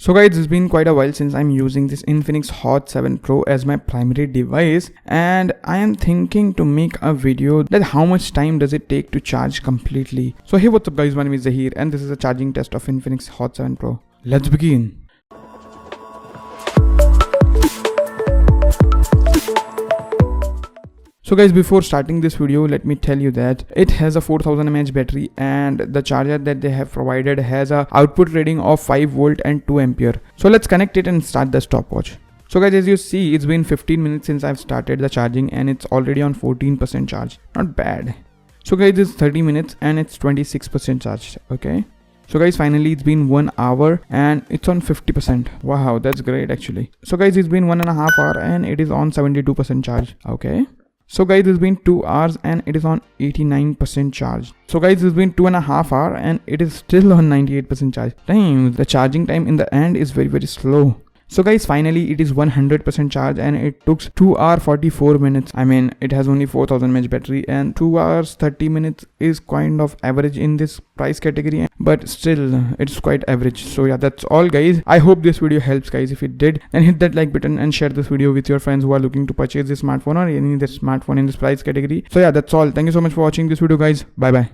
So guys, it's been quite a while since I'm using this Infinix Hot 7 Pro as my primary device, and I am thinking to make a video that how much time does it take to charge completely. So hey, what's up guys, my name is Zahir and this is a charging test of Infinix Hot 7 Pro. Let's begin. So guys, before starting this video, let me tell you that it has a 4000 mAh battery and the charger that they have provided has a output rating of 5 volt and 2 ampere. So let's connect it and start the stopwatch. So guys, as you see, it's been 15 minutes since I've started the charging and it's already on 14% charge. Not bad. So guys, it's 30 minutes and it's 26% charged. Okay. So guys, finally it's been 1 hour and it's on 50%. Wow, that's great actually. So guys, it's been 1.5 hours and it is on 72% charge. Okay. So guys, it's been 2 hours and it is on 89% charge. So guys, it's been 2.5 hours and it is still on 98% charge. Damn, the charging time in the end is very slow. So guys, finally it is 100% charge and it took 2 hours 44 minutes. I mean, it has only 4000 mAh battery and 2 hours 30 minutes is kind of average in this price category, but still it's quite average. So yeah, that's all guys. I hope this video helps guys. If it did, then hit that like button and share this video with your friends who are looking to purchase this smartphone or any other smartphone in this price category. So yeah, that's all. Thank you so much for watching this video guys. Bye bye.